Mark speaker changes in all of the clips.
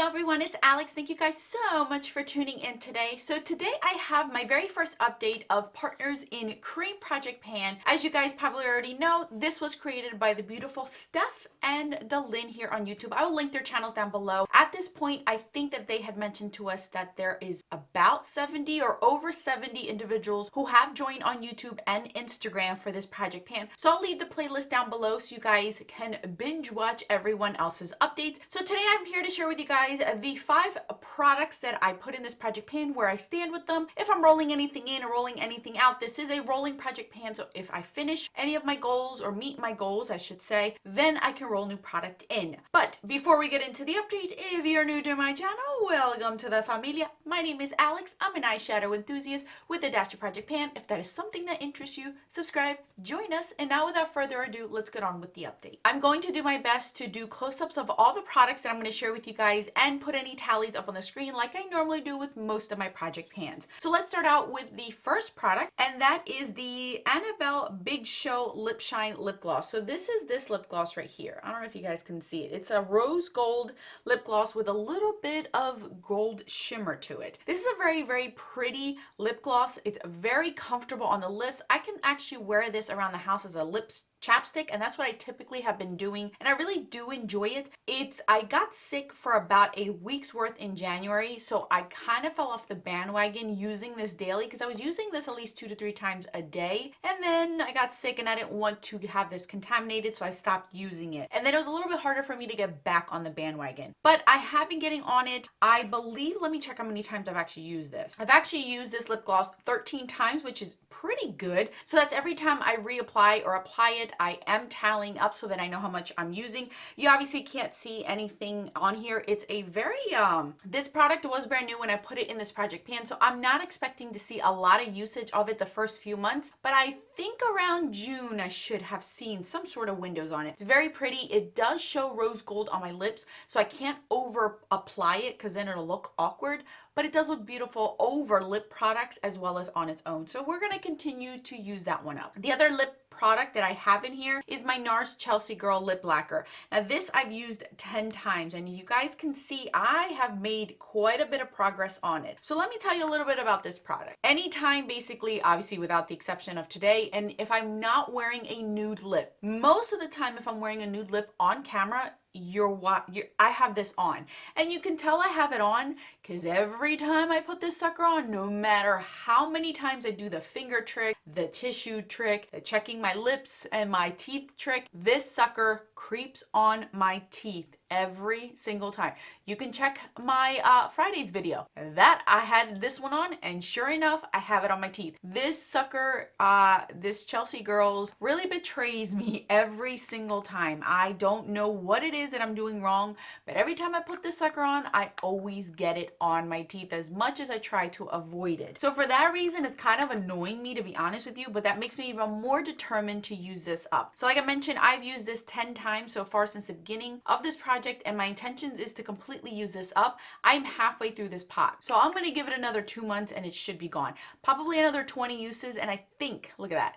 Speaker 1: Hello everyone, it's Alex. Thank you guys so much for tuning in today. So today I have my very first update of Partners in Cream Project Pan. As you guys probably already know, this was created by the beautiful Steph and DaLin here on YouTube. I will link their channels down below. At this point, I think that they had mentioned to us that there is about 70 or over 70 individuals who have joined on YouTube and Instagram for this Project Pan. So I'll leave the playlist down below so you guys can binge watch everyone else's updates. So today I'm here to share with you guys the 5 products that I put in this Project Pan, where I stand with them. If I'm rolling anything in or rolling anything out, this is a rolling Project Pan. So if I finish any of my goals or meet my goals, I should say, then I can roll new product in. But before we get into the update, if you're new to my channel, welcome to the familia. My name is Alex. I'm an eyeshadow enthusiast with a dash of Project Pan. If that is something that interests you, subscribe, join us. And now without further ado, let's get on with the update. I'm going to do my best to do close-ups of all the products that I'm going to share with you guys and put any tallies up on the screen like I normally do with most of my Project Pans. So let's start out with the first product, and that is the Annabelle Big Show Lip Shine Lip Gloss. So this is this lip gloss right here. I don't know if you guys can see it. It's a rose gold lip gloss with a little bit of gold shimmer to it. This is a very, very pretty lip gloss. It's very comfortable on the lips. I can actually wear this around the house as a lips chapstick, and that's what I typically have been doing, and I really do enjoy it. I got sick for about a week's worth in January, so I kind of fell off the bandwagon using this daily because I was using this at least 2 to 3 times a day, and then I got sick and I didn't want to have this contaminated, so I stopped using it. And then it was a little bit harder for me to get back on the bandwagon, but I have been getting on it. I believe, let me check how many times I've actually used this. I've actually used this lip gloss 13 times, which is pretty good. So that's every time I reapply or apply it, I am tallying up so that I know how much I'm using. You obviously can't see anything on here. It's a very, this product was brand new when I put it in this Project Pan, so I'm not expecting to see a lot of usage of it the first few months, but I think around June I should have seen some sort of windows on it. It's very pretty. It does show rose gold on my lips, so I can't over apply it because then it'll look awkward, but it does look beautiful over lip products as well as on its own. So we're going to continue to use that one up. The other lip product that I have in here is my NARS Chelsea Girl Lip Lacquer. Now this I've used 10 times, and you guys can see I have made quite a bit of progress on it. So let me tell you a little bit about this product. Anytime, basically, obviously without the exception of today, and if I'm not wearing a nude lip, most of the time if I'm wearing a nude lip on camera, I have this on, and you can tell I have it on because every time I put this sucker on, no matter how many times I do the finger trick, the tissue trick, the checking my lips and my teeth trick, this sucker creeps on my teeth every single time. You can check my Friday's video that I had this one on, and sure enough, I have it on my teeth. This sucker, this Chelsea Girls really betrays me every single time. I don't know what it is that I'm doing wrong, but every time I put this sucker on, I always get it on my teeth as much as I try to avoid it. So for that reason, it's kind of annoying me, to be honest with you, but that makes me even more determined to use this up. So like I mentioned, I've used this 10 times so far since the beginning of this project, and my intention is to completely use this up. I'm halfway through this pot, so I'm going to give it another 2 months and it should be gone. Probably another 20 uses, and I think, look at that,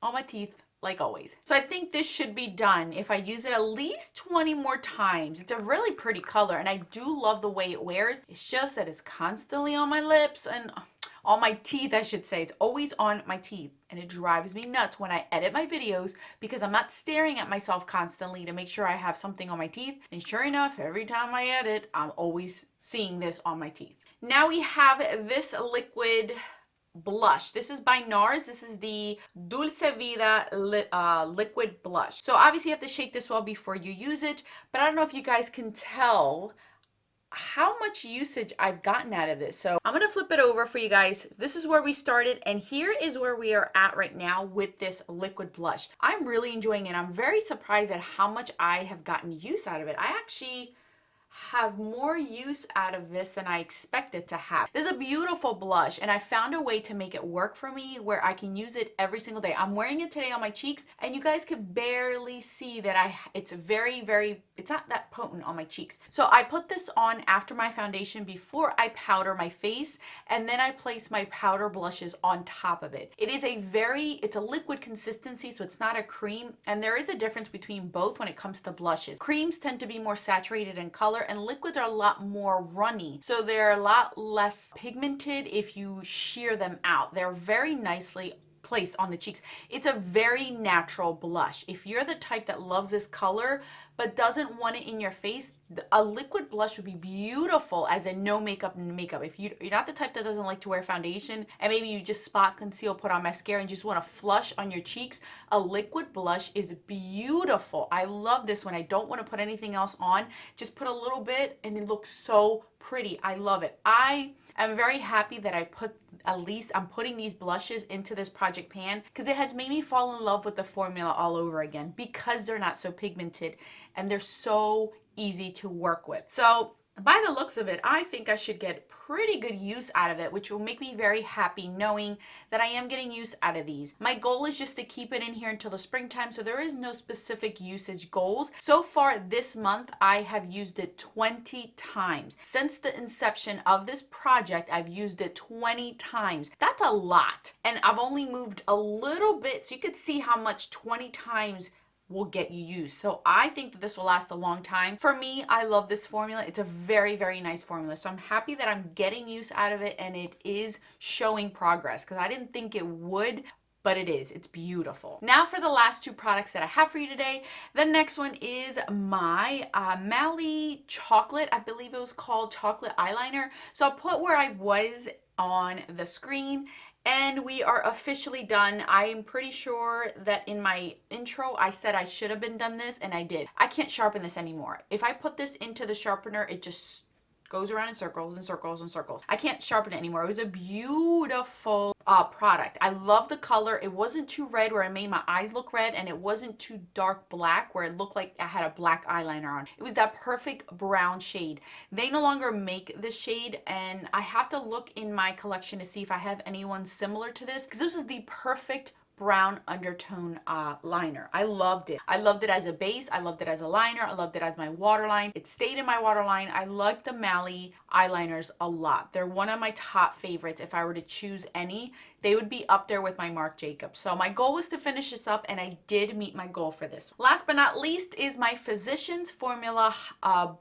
Speaker 1: on my teeth like always. So I think this should be done if I use it at least 20 more times. It's a really pretty color, and I do love the way it wears. It's just that it's constantly on my lips and on my teeth, I should say. It's always on my teeth, and it drives me nuts when I edit my videos because I'm not staring at myself constantly to make sure I have something on my teeth. And sure enough, every time I edit, I'm always seeing this on my teeth. Now we have this liquid blush. This is by NARS. This is the Dulce Vida liquid blush. So obviously you have to shake this well before you use it, but I don't know if you guys can tell how much usage I've gotten out of this. So I'm going to flip it over for you guys. This is where we started, and here is where we are at right now with this liquid blush. I'm really enjoying it. I'm very surprised at how much I have gotten use out of it. I actually have more use out of this than I expected to have. This is a beautiful blush, and I found a way to make it work for me where I can use it every single day. I'm wearing it today on my cheeks, and you guys could barely see that it's it's not that potent on my cheeks. So I put this on after my foundation before I powder my face, and then I place my powder blushes on top of it. It's a liquid consistency, so it's not a cream, and there is a difference between both when it comes to blushes. Creams tend to be more saturated in color, and liquids are a lot more runny. So they're a lot less pigmented if you sheer them out. They're very nicely placed on the cheeks. It's a very natural blush. If you're the type that loves this color but doesn't want it in your face, a liquid blush would be beautiful as a no makeup makeup. If you're not the type that doesn't like to wear foundation and maybe you just spot conceal, put on mascara and just want to flush on your cheeks, a liquid blush is beautiful. I love this one. I don't want to put anything else on. Just put a little bit and it looks so pretty. I love it. I'm very happy that I'm putting these blushes into this project pan because it has made me fall in love with the formula all over again because they're not so pigmented and they're so easy to work with. So by the looks of it, I think I should get pretty good use out of it, which will make me very happy knowing that I am getting use out of these. My goal is just to keep it in here until the springtime, so there is no specific usage goals. So far this month, I have used it 20 times. Since the inception of this project, I've used it 20 times. That's a lot. And I've only moved a little bit, so you could see how much 20 times will get you used. So I think that this will last a long time. For me, I love this formula. It's a very, very nice formula. So I'm happy that I'm getting use out of it and it is showing progress because I didn't think it would, but it is. It's beautiful. Now for the last two products that I have for you today. The next one is my Mally Chocolate, I believe it was called Chocolate Eyeliner. So I'll put where I was on the screen. And we are officially done. I am pretty sure that in my intro, I said I should have been done this, and I did. I can't sharpen this anymore. If I put this into the sharpener, it just goes around in circles and circles and circles. I can't sharpen it anymore. It was a beautiful product. I love the color. It wasn't too red where it made my eyes look red, and it wasn't too dark black where it looked like I had a black eyeliner on. It was that perfect brown shade. They no longer make this shade, and I have to look in my collection to see if I have anyone similar to this because this is the perfect brown undertone liner. I loved it. I loved it as a base. I loved it as a liner. I loved it as my waterline. It stayed in my waterline. I like the Mally eyeliners a lot. They're one of my top favorites. If I were to choose any, they would be up there with my Marc Jacobs. So my goal was to finish this up, and I did meet my goal for this. Last but not least is my Physicians Formula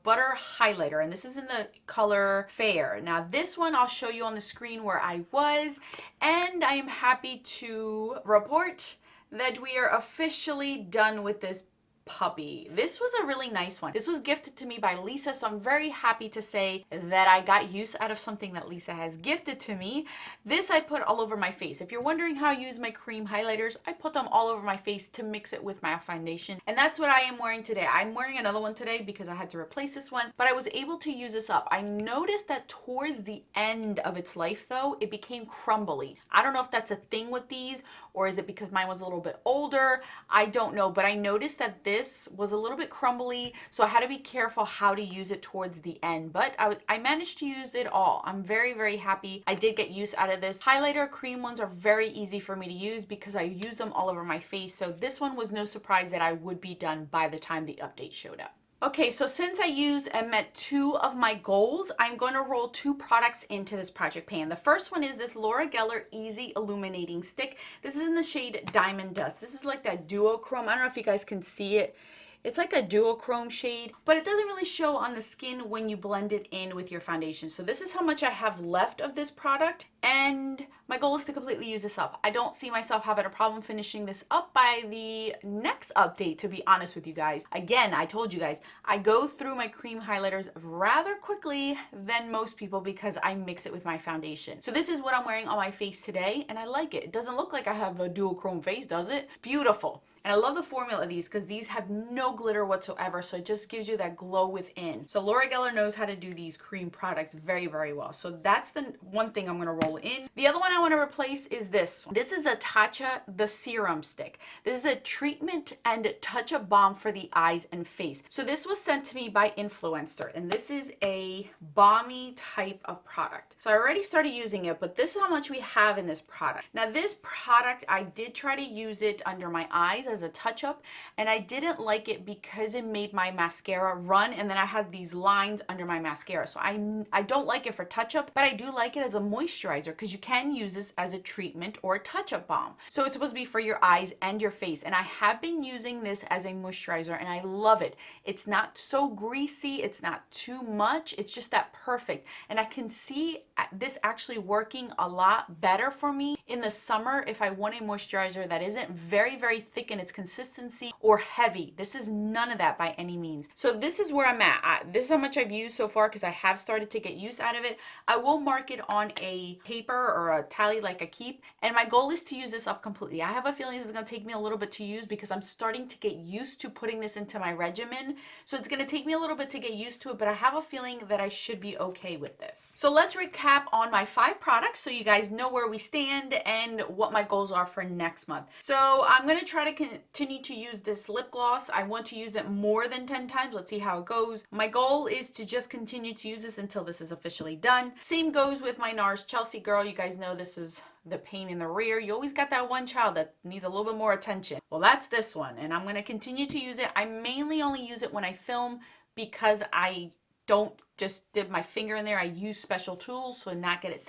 Speaker 1: Butter Highlighter, and this is in the color Fair. Now this one I'll show you on the screen where I was, and I am happy to report that we are officially done with this puppy. This was a really nice one. This was gifted to me by Lisa, so I'm very happy to say that I got use out of something that Lisa has gifted to me. This I put all over my face. If you're wondering how I use my cream highlighters, I put them all over my face to mix it with my foundation, and that's what I am wearing today. I'm wearing another one today because I had to replace this one, but I was able to use this up. I noticed that towards the end of its life though, it became crumbly. I don't know if that's a thing with these, or is it because mine was a little bit older? I don't know, but I noticed that this was a little bit crumbly, so I had to be careful how to use it towards the end, but I managed to use it all. I'm very, very happy. I did get use out of this. Highlighter cream ones are very easy for me to use because I use them all over my face, so this one was no surprise that I would be done by the time the update showed up. Okay, so since I used and met two of my goals, I'm going to roll two products into this project pan. The first one is this Laura Geller Easy Illuminating Stick. This is in the shade Diamond Dust. This is like that duochrome. I don't know if you guys can see it. It's like a duochrome shade, but it doesn't really show on the skin when you blend it in with your foundation. So this is how much I have left of this product, and my goal is to completely use this up. I don't see myself having a problem finishing this up by the next update, to be honest with you guys. Again, I told you guys, I go through my cream highlighters rather quickly than most people because I mix it with my foundation. So this is what I'm wearing on my face today, and I like it. It doesn't look like I have a duochrome face, does it? It's beautiful. And I love the formula of these because these have no glitter whatsoever, so it just gives you that glow within. So Laura Geller knows how to do these cream products very, very well. So that's the one thing I'm going to roll in. The other one I want to replace is this. This is a Tatcha the Serum Stick. This is a treatment and touch-up balm for the eyes and face. So this was sent to me by Influencer, and this is a balmy type of product. So I already started using it, but this is how much we have in this product. Now this product, I did try to use it under my eyes as a touch-up, and I didn't like it because it made my mascara run, and then I had these lines under my mascara. So I don't like it for touch-up, but I do like it as a moisturizer because you can use use this as a treatment or a touch-up balm. So it's supposed to be for your eyes and your face. And I have been using this as a moisturizer and I love it. It's not so greasy. It's not too much. It's just that perfect. And I can see this actually working a lot better for me in the summer if I want a moisturizer that isn't very, very thick in its consistency or heavy. This is none of that by any means. So this is where I'm at. This is how much I've used so far because I have started to get use out of it. I will mark it on a paper or a tally like I keep. And my goal is to use this up completely. I have a feeling this is going to take me a little bit to use because I'm starting to get used to putting this into my regimen. So it's going to take me a little bit to get used to it, but I have a feeling that I should be okay with this. So let's recap on my 5 products so you guys know where we stand and what my goals are for next month. So I'm going to try to continue to use this lip gloss. I want to use it more than 10 times. Let's see how it goes. My goal is to just continue to use this until this is officially done. Same goes with my NARS Chelsea Girl. You guys know this is the pain in the rear. You always got that one child that needs a little bit more attention. Well, that's this one, and I'm going to continue to use it. I mainly only use it when I film because I don't just dip my finger in there. I use special tools so not get it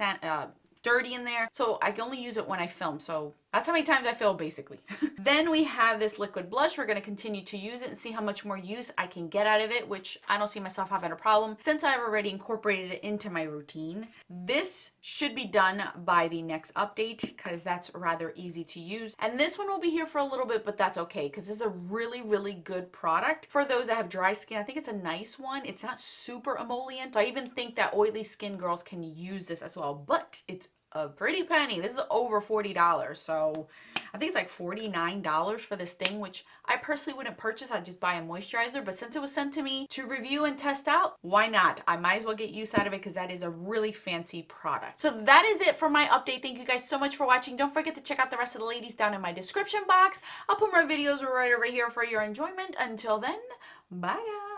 Speaker 1: dirty in there. So I can only use it when I film. So that's how many times I film basically. Then we have this liquid blush. We're going to continue to use it and see how much more use I can get out of it, which I don't see myself having a problem since I've already incorporated it into my routine. This should be done by the next update because that's rather easy to use. And this one will be here for a little bit, but that's okay because this is a really, really good product for those that have dry skin. I think it's a nice one. It's not super emollient. So I even think that oily skin girls can use this as well, but it's a pretty penny. This is over $40. So I think it's like $49 for this thing, which I personally wouldn't purchase. I'd just buy a moisturizer. But since it was sent to me to review and test out, why not? I might as well get use out of it because that is a really fancy product. So that is it for my update. Thank you guys so much for watching. Don't forget to check out the rest of the ladies down in my description box. I'll put more videos right over here for your enjoyment. Until then, bye guys.